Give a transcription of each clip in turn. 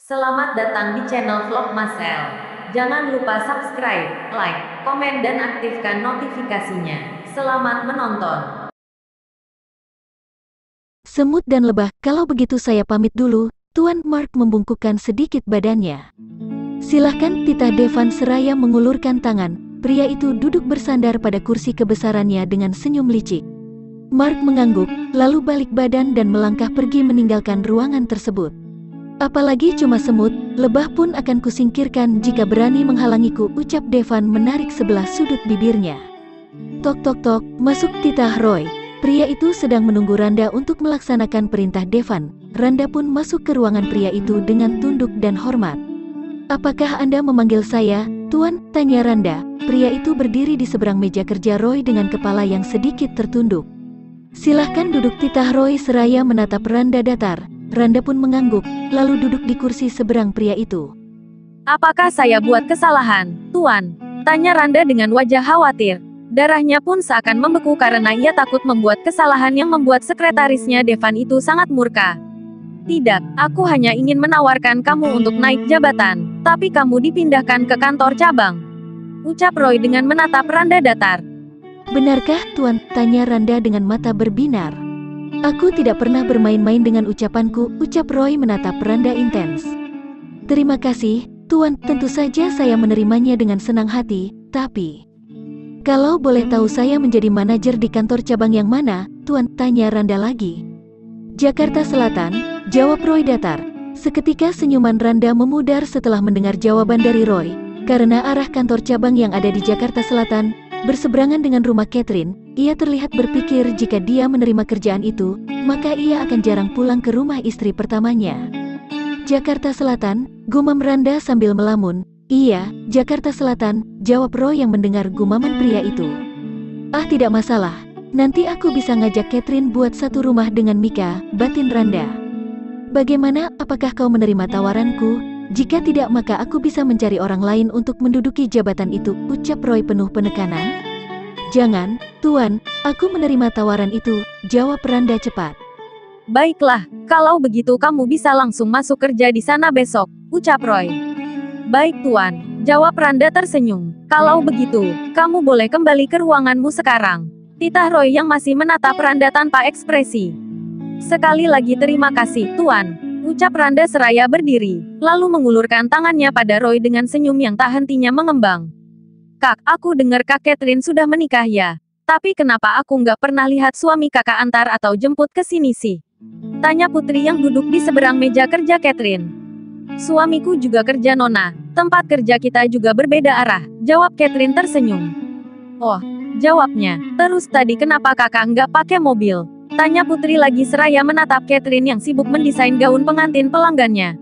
Selamat datang di channel Vlog Masel. Jangan lupa subscribe, like, komen dan aktifkan notifikasinya. Selamat menonton. Semut dan lebah, kalau begitu saya pamit dulu. Tuan Mark membungkukkan sedikit badannya. Silahkan, titah Devan seraya mengulurkan tangan. Pria itu duduk bersandar pada kursi kebesarannya dengan senyum licik. Mark mengangguk, lalu balik badan dan melangkah pergi meninggalkan ruangan tersebut. Apalagi cuma semut, lebah pun akan kusingkirkan jika berani menghalangiku, ucap Devan menarik sebelah sudut bibirnya. Tok tok tok, masuk titah Roy. Pria itu sedang menunggu Randa untuk melaksanakan perintah Devan. Randa pun masuk ke ruangan pria itu dengan tunduk dan hormat. Apakah Anda memanggil saya, Tuan? Tanya Randa. Pria itu berdiri di seberang meja kerja Roy dengan kepala yang sedikit tertunduk. Silahkan duduk, titah Roy seraya menatap Randa datar. Randa pun mengangguk, lalu duduk di kursi seberang pria itu. Apakah saya buat kesalahan, Tuan? Tanya Randa dengan wajah khawatir. Darahnya pun seakan membeku karena ia takut membuat kesalahan yang membuat sekretarisnya Devan itu sangat murka. Tidak, aku hanya ingin menawarkan kamu untuk naik jabatan, tapi kamu dipindahkan ke kantor cabang. Ucap Roy dengan menatap Randa datar. Benarkah, Tuan? Tanya Randa dengan mata berbinar. Aku tidak pernah bermain-main dengan ucapanku, ucap Roy menatap Randa intens. Terima kasih, Tuan, tentu saja saya menerimanya dengan senang hati, tapi... Kalau boleh tahu saya menjadi manajer di kantor cabang yang mana, Tuan? Tanya Randa lagi. Jakarta Selatan, jawab Roy datar. Seketika senyuman Randa memudar setelah mendengar jawaban dari Roy, karena arah kantor cabang yang ada di Jakarta Selatan berseberangan dengan rumah Catherine. Ia terlihat berpikir jika dia menerima kerjaan itu, maka ia akan jarang pulang ke rumah istri pertamanya. Jakarta Selatan, gumam Randa sambil melamun. Iya, Jakarta Selatan, jawab Roy yang mendengar gumaman pria itu. Ah, tidak masalah. Nanti aku bisa ngajak Catherine buat satu rumah dengan Mika, batin Randa. Bagaimana, apakah kau menerima tawaranku? Jika tidak, maka aku bisa mencari orang lain untuk menduduki jabatan itu, ucap Roy penuh penekanan. Jangan, Tuan, aku menerima tawaran itu, jawab Randa cepat. Baiklah, kalau begitu kamu bisa langsung masuk kerja di sana besok, ucap Roy. Baik Tuan, jawab Randa tersenyum. Kalau begitu, kamu boleh kembali ke ruanganmu sekarang. Titah Roy yang masih menatap Randa tanpa ekspresi. Sekali lagi terima kasih, Tuan, ucap Randa seraya berdiri, lalu mengulurkan tangannya pada Roy dengan senyum yang tak hentinya mengembang. Kak, aku dengar Kak Catherine sudah menikah ya. Tapi kenapa aku nggak pernah lihat suami kakak antar atau jemput ke sini sih? Tanya Putri yang duduk di seberang meja kerja Catherine. Suamiku juga kerja Nona, tempat kerja kita juga berbeda arah, jawab Catherine tersenyum. Oh, jawabnya, terus tadi kenapa kakak nggak pakai mobil? Tanya Putri lagi seraya menatap Catherine yang sibuk mendesain gaun pengantin pelanggannya.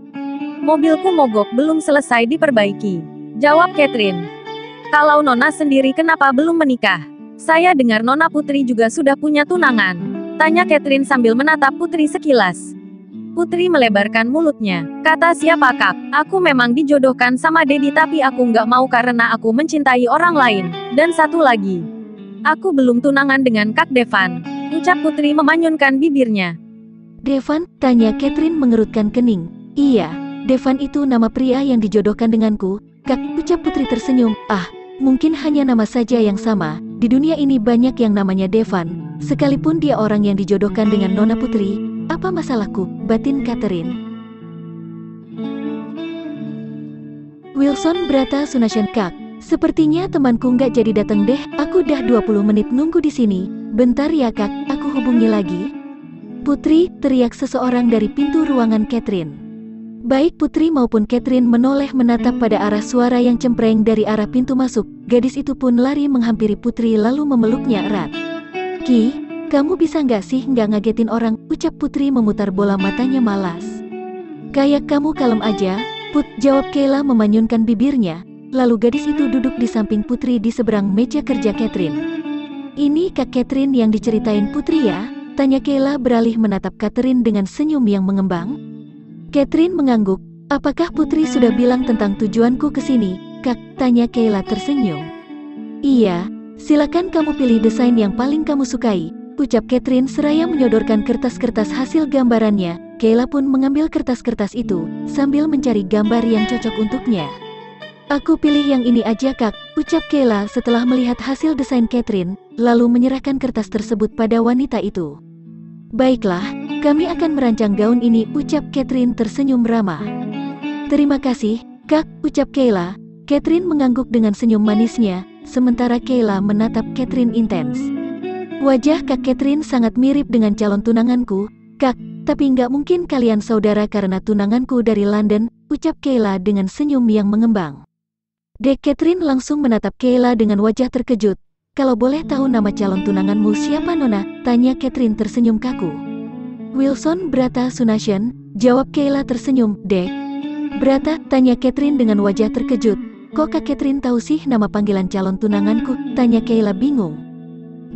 Mobilku mogok belum selesai diperbaiki, jawab Catherine. Kalau Nona sendiri kenapa belum menikah? Saya dengar Nona Putri juga sudah punya tunangan, tanya Catherine sambil menatap Putri sekilas. Putri melebarkan mulutnya. Kata siapa Kak? Aku memang dijodohkan sama Dedi tapi aku nggak mau karena aku mencintai orang lain. Dan satu lagi, aku belum tunangan dengan Kak Devan, ucap Putri memanyunkan bibirnya. Devan? Tanya Catherine mengerutkan kening. Iya, Devan itu nama pria yang dijodohkan denganku, Kak, ucap Putri tersenyum. Ah, mungkin hanya nama saja yang sama. Di dunia ini banyak yang namanya Devan, sekalipun dia orang yang dijodohkan dengan Nona Putri. Apa masalahku, batin Catherine. Wilson Brata Sunashan Kak, sepertinya temanku nggak jadi datang deh, aku dah 20 menit nunggu di sini. Bentar ya Kak, aku hubungi lagi. Putri, teriak seseorang dari pintu ruangan Catherine. Baik Putri maupun Catherine menoleh menatap pada arah suara yang cempreng dari arah pintu masuk. Gadis itu pun lari menghampiri Putri lalu memeluknya erat. Ki, kamu bisa nggak sih nggak ngagetin orang, ucap Putri memutar bola matanya malas. Kayak kamu kalem aja, Put, jawab Kayla memanyunkan bibirnya. Lalu gadis itu duduk di samping Putri di seberang meja kerja Catherine. Ini Kak Catherine yang diceritain Putri ya? Tanya Kayla beralih menatap Catherine dengan senyum yang mengembang. Catherine mengangguk. Apakah Putri sudah bilang tentang tujuanku ke sini, Kak? Tanya Kayla tersenyum. Iya, silakan kamu pilih desain yang paling kamu sukai, ucap Catherine seraya menyodorkan kertas-kertas hasil gambarannya. Kayla pun mengambil kertas-kertas itu, sambil mencari gambar yang cocok untuknya. Aku pilih yang ini aja kak, ucap Kayla setelah melihat hasil desain Catherine, lalu menyerahkan kertas tersebut pada wanita itu. Baiklah, kami akan merancang gaun ini, ucap Catherine tersenyum ramah. Terima kasih, kak, ucap Kayla. Catherine mengangguk dengan senyum manisnya, sementara Kayla menatap Catherine intens. Wajah kak Catherine sangat mirip dengan calon tunanganku, kak, tapi nggak mungkin kalian saudara karena tunanganku dari London, ucap Kayla dengan senyum yang mengembang. Dek Catherine langsung menatap Kayla dengan wajah terkejut. Kalau boleh tahu nama calon tunanganmu siapa Nona? Tanya Catherine tersenyum kaku. Wilson Brata Sunashen, jawab Kayla tersenyum. Dek Brata? Tanya Catherine dengan wajah terkejut. Kok kak Catherine tahu sih nama panggilan calon tunanganku? Tanya Kayla bingung.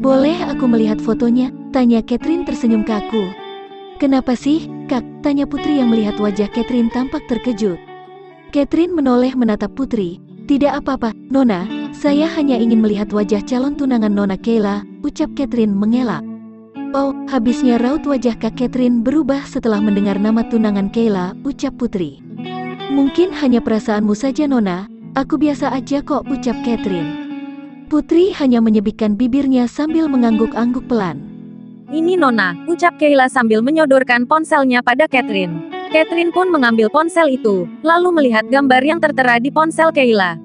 Boleh aku melihat fotonya? Tanya Catherine tersenyum kaku. Kenapa sih, kak? Tanya Putri yang melihat wajah Catherine tampak terkejut. Catherine menoleh menatap Putri. Tidak apa-apa, Nona, saya hanya ingin melihat wajah calon tunangan Nona Kayla, ucap Catherine mengelak. Oh, habisnya raut wajah kak Catherine berubah setelah mendengar nama tunangan Kayla, ucap Putri. Mungkin hanya perasaanmu saja Nona, aku biasa aja kok, ucap Catherine. Putri hanya menyebikkan bibirnya sambil mengangguk-angguk pelan. Ini Nona, ucap Kayla sambil menyodorkan ponselnya pada Catherine. Catherine pun mengambil ponsel itu, lalu melihat gambar yang tertera di ponsel Kayla.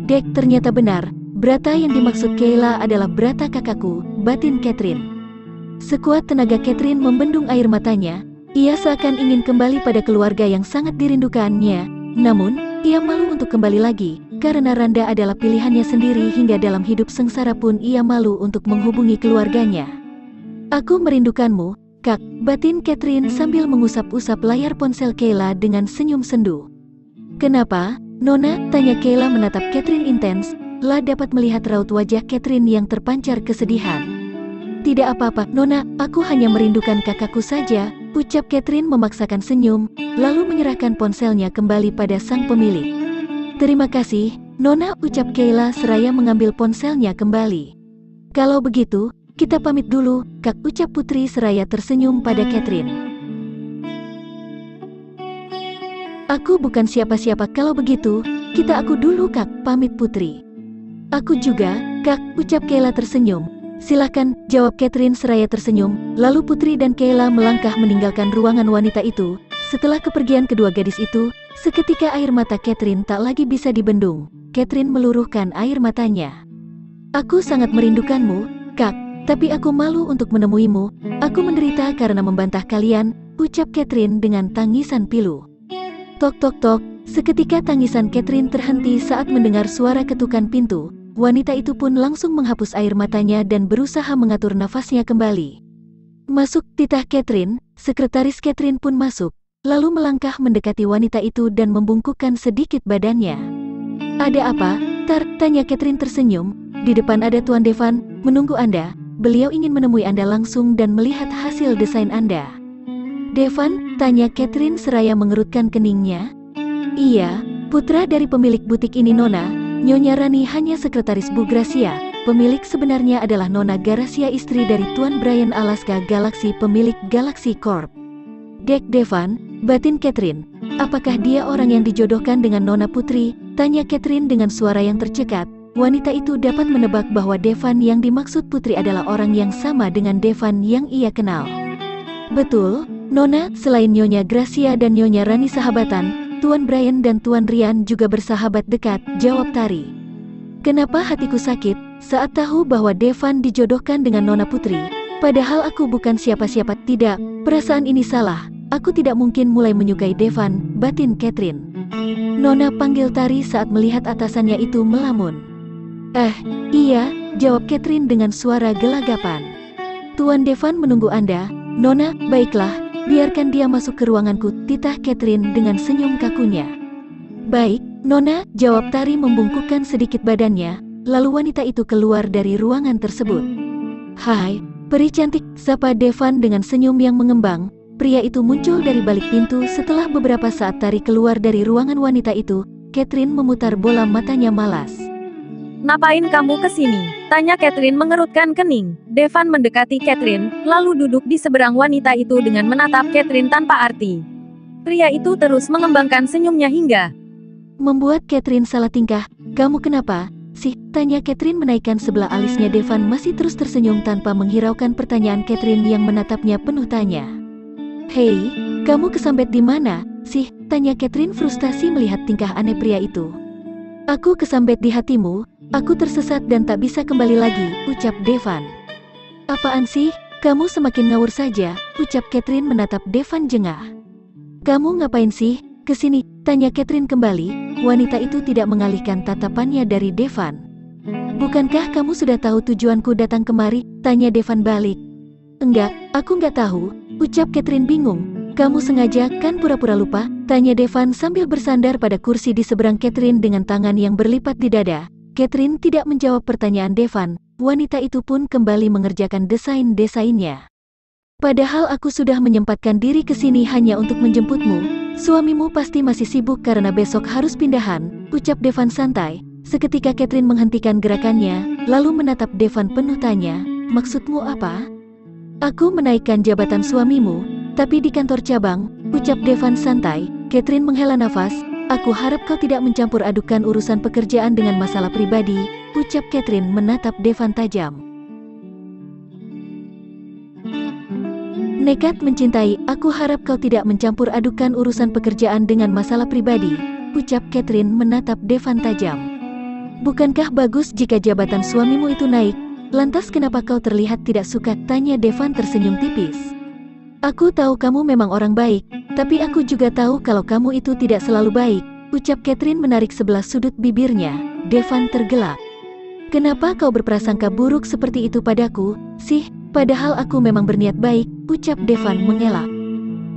Dek, ternyata benar, Brata yang dimaksud Kayla adalah Brata kakakku, batin Catherine. Sekuat tenaga Catherine membendung air matanya, ia seakan ingin kembali pada keluarga yang sangat dirindukannya, namun, ia malu untuk kembali lagi, karena Randa adalah pilihannya sendiri hingga dalam hidup sengsara pun ia malu untuk menghubungi keluarganya. Aku merindukanmu, kak, batin Catherine sambil mengusap-usap layar ponsel Kayla dengan senyum sendu. Kenapa, Nona? Tanya Kayla menatap Catherine intens, lah dapat melihat raut wajah Catherine yang terpancar kesedihan. Tidak apa-apa, Nona, aku hanya merindukan kakakku saja, ucap Catherine memaksakan senyum, lalu menyerahkan ponselnya kembali pada sang pemilik. Terima kasih, Nona, ucap Kayla seraya mengambil ponselnya kembali. Kalau begitu, kita pamit dulu, kak, ucap Putri seraya tersenyum pada Catherine. Aku bukan siapa-siapa kalau begitu, aku dulu kak, pamit Putri. Aku juga, kak, ucap Kayla tersenyum. Silahkan, jawab Catherine seraya tersenyum, lalu Putri dan Kayla melangkah meninggalkan ruangan wanita itu. Setelah kepergian kedua gadis itu, seketika air mata Catherine tak lagi bisa dibendung. Catherine meluruhkan air matanya. Aku sangat merindukanmu, kak. Tapi aku malu untuk menemuimu, aku menderita karena membantah kalian, ucap Catherine dengan tangisan pilu. Tok tok tok, seketika tangisan Catherine terhenti saat mendengar suara ketukan pintu, wanita itu pun langsung menghapus air matanya dan berusaha mengatur nafasnya kembali. Masuk, titah Catherine, sekretaris Catherine pun masuk, lalu melangkah mendekati wanita itu dan membungkukkan sedikit badannya. Ada apa, Tar? Tanya Catherine tersenyum, di depan ada Tuan Devan, menunggu Anda. Beliau ingin menemui Anda langsung dan melihat hasil desain Anda. Devan? Tanya Catherine seraya mengerutkan keningnya. Iya, putra dari pemilik butik ini Nona, Nyonya Rani hanya sekretaris Bu Gracia. Pemilik sebenarnya adalah Nona Gracia, istri dari Tuan Brian Alaska Galaxy, pemilik Galaxy Corp. Dek Devan, batin Catherine. Apakah dia orang yang dijodohkan dengan Nona Putri? Tanya Catherine dengan suara yang tercekat. Wanita itu dapat menebak bahwa Devan yang dimaksud Putri adalah orang yang sama dengan Devan yang ia kenal. Betul, Nona, selain Nyonya Gracia dan Nyonya Rani sahabatan, Tuan Brian dan Tuan Rian juga bersahabat dekat, jawab Tari. Kenapa hatiku sakit saat tahu bahwa Devan dijodohkan dengan Nona Putri? Padahal aku bukan siapa-siapa. Tidak, perasaan ini salah. Aku tidak mungkin mulai menyukai Devan, batin Catherine. Nona, panggil Tari saat melihat atasannya itu melamun. Iya, jawab Catherine dengan suara gelagapan. Tuan Devan menunggu Anda, Nona. Baiklah, biarkan dia masuk ke ruanganku, titah Catherine dengan senyum kakunya. Baik, Nona, jawab Tari membungkukkan sedikit badannya, lalu wanita itu keluar dari ruangan tersebut. Hai, peri cantik, sapa Devan dengan senyum yang mengembang. Pria itu muncul dari balik pintu setelah beberapa saat Tari keluar dari ruangan wanita itu. Catherine memutar bola matanya malas. Ngapain kamu kesini? Tanya Catherine mengerutkan kening. Devan mendekati Catherine, lalu duduk di seberang wanita itu dengan menatap Catherine tanpa arti. Pria itu terus mengembangkan senyumnya hingga membuat Catherine salah tingkah. Kamu kenapa sih? Tanya Catherine menaikkan sebelah alisnya. Devan masih terus tersenyum tanpa menghiraukan pertanyaan Catherine yang menatapnya penuh tanya. Hei, kamu kesambet di mana sih? Tanya Catherine frustasi melihat tingkah aneh pria itu. Aku kesambet di hatimu, aku tersesat dan tak bisa kembali lagi, ucap Devan. Apaan sih? Kamu semakin ngawur saja, ucap Catherine menatap Devan jengah. Kamu ngapain sih? Kesini, tanya Catherine kembali. Wanita itu tidak mengalihkan tatapannya dari Devan. Bukankah kamu sudah tahu tujuanku datang kemari? Tanya Devan balik. Enggak, aku nggak tahu, ucap Catherine bingung. Kamu sengaja kan pura-pura lupa? Tanya Devan sambil bersandar pada kursi di seberang Catherine dengan tangan yang berlipat di dada. Catherine tidak menjawab pertanyaan Devan. Wanita itu pun kembali mengerjakan desain-desainnya. Padahal aku sudah menyempatkan diri ke sini hanya untuk menjemputmu. Suamimu pasti masih sibuk karena besok harus pindahan, ucap Devan santai. Seketika Catherine menghentikan gerakannya, lalu menatap Devan penuh tanya. Maksudmu apa? Aku menaikkan jabatan suamimu, tapi di kantor cabang, ucap Devan santai. Catherine menghela nafas. Aku harap kau tidak mencampur adukan urusan pekerjaan dengan masalah pribadi, ucap Catherine menatap Devan tajam. Nekat mencintai, aku harap kau tidak mencampur adukan urusan pekerjaan dengan masalah pribadi, ucap Catherine menatap Devan tajam. Bukankah bagus jika jabatan suamimu itu naik? Lantas kenapa kau terlihat tidak suka? Tanya Devan tersenyum tipis. Aku tahu kamu memang orang baik, tapi aku juga tahu kalau kamu itu tidak selalu baik, ucap Catherine menarik sebelah sudut bibirnya. Devan tergelak. Kenapa kau berprasangka buruk seperti itu padaku, sih? Padahal aku memang berniat baik, ucap Devan mengelak.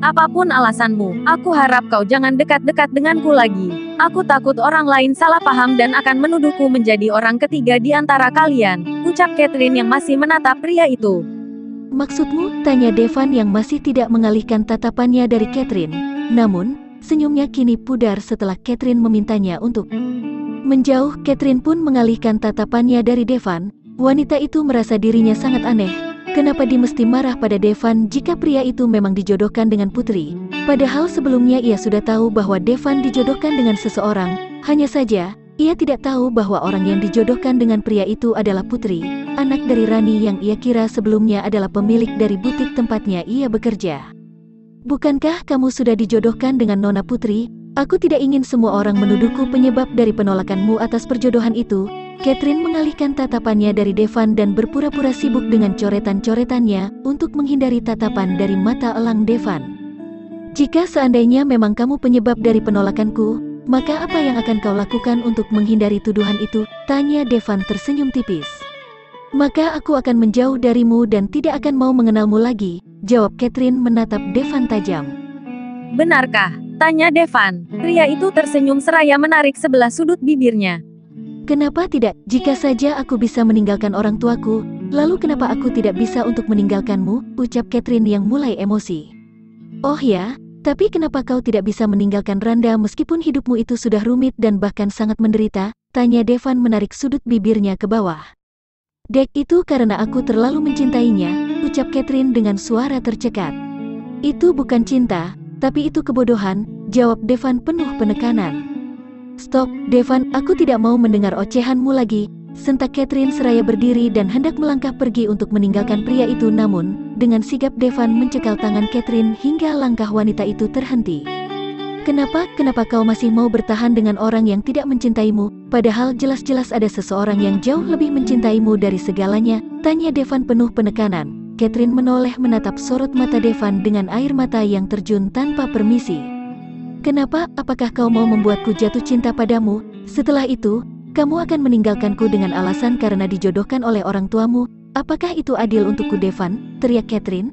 Apapun alasanmu, aku harap kau jangan dekat-dekat denganku lagi. Aku takut orang lain salah paham dan akan menuduhku menjadi orang ketiga di antara kalian, ucap Catherine yang masih menatap pria itu. Maksudmu? Tanya Devan yang masih tidak mengalihkan tatapannya dari Catherine. Namun, senyumnya kini pudar setelah Catherine memintanya untuk menjauh. Catherine pun mengalihkan tatapannya dari Devan. Wanita itu merasa dirinya sangat aneh. Kenapa dia mesti marah pada Devan jika pria itu memang dijodohkan dengan putri? Padahal sebelumnya ia sudah tahu bahwa Devan dijodohkan dengan seseorang. Hanya saja, ia tidak tahu bahwa orang yang dijodohkan dengan pria itu adalah putri, anak dari Rani yang ia kira sebelumnya adalah pemilik dari butik tempatnya ia bekerja. Bukankah kamu sudah dijodohkan dengan Nona Putri? Aku tidak ingin semua orang menuduhku penyebab dari penolakanmu atas perjodohan itu. Catherine mengalihkan tatapannya dari Devan dan berpura-pura sibuk dengan coretan-coretannya untuk menghindari tatapan dari mata elang Devan. Jika seandainya memang kamu penyebab dari penolakanku, maka apa yang akan kau lakukan untuk menghindari tuduhan itu? Tanya Devan tersenyum tipis. Maka aku akan menjauh darimu dan tidak akan mau mengenalmu lagi, jawab Catherine menatap Devan tajam. Benarkah? Tanya Devan. Pria itu tersenyum seraya menarik sebelah sudut bibirnya. Kenapa tidak? Jika saja aku bisa meninggalkan orang tuaku, lalu kenapa aku tidak bisa untuk meninggalkanmu? Ucap Catherine yang mulai emosi. Oh ya, tapi kenapa kau tidak bisa meninggalkan Randa meskipun hidupmu itu sudah rumit dan bahkan sangat menderita? Tanya Devan menarik sudut bibirnya ke bawah. Dek, itu karena aku terlalu mencintainya, ucap Catherine dengan suara tercekat. Itu bukan cinta, tapi itu kebodohan, jawab Devan penuh penekanan. Stop, Devan, aku tidak mau mendengar ocehanmu lagi, sentak Catherine seraya berdiri dan hendak melangkah pergi untuk meninggalkan pria itu. Namun, dengan sigap Devan mencekal tangan Catherine hingga langkah wanita itu terhenti. Kenapa kau masih mau bertahan dengan orang yang tidak mencintaimu, padahal jelas-jelas ada seseorang yang jauh lebih mencintaimu dari segalanya? Tanya Devan penuh penekanan. Catherine menoleh menatap sorot mata Devan dengan air mata yang terjun tanpa permisi. Kenapa? Apakah kau mau membuatku jatuh cinta padamu? Setelah itu, kamu akan meninggalkanku dengan alasan karena dijodohkan oleh orang tuamu? Apakah itu adil untukku, Devan? Teriak Catherine.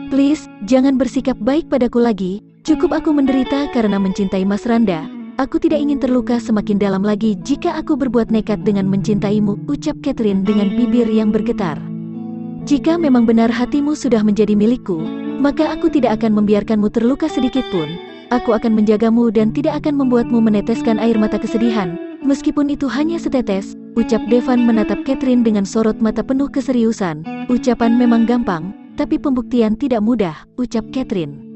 Please, jangan bersikap baik padaku lagi. Cukup aku menderita karena mencintai Mas Randa. Aku tidak ingin terluka semakin dalam lagi jika aku berbuat nekat dengan mencintaimu, ucap Catherine dengan bibir yang bergetar. Jika memang benar hatimu sudah menjadi milikku, maka aku tidak akan membiarkanmu terluka sedikit pun. Aku akan menjagamu dan tidak akan membuatmu meneteskan air mata kesedihan, meskipun itu hanya setetes. Ucap Devan menatap Catherine dengan sorot mata penuh keseriusan. Ucapan memang gampang, tapi pembuktian tidak mudah, ucap Catherine.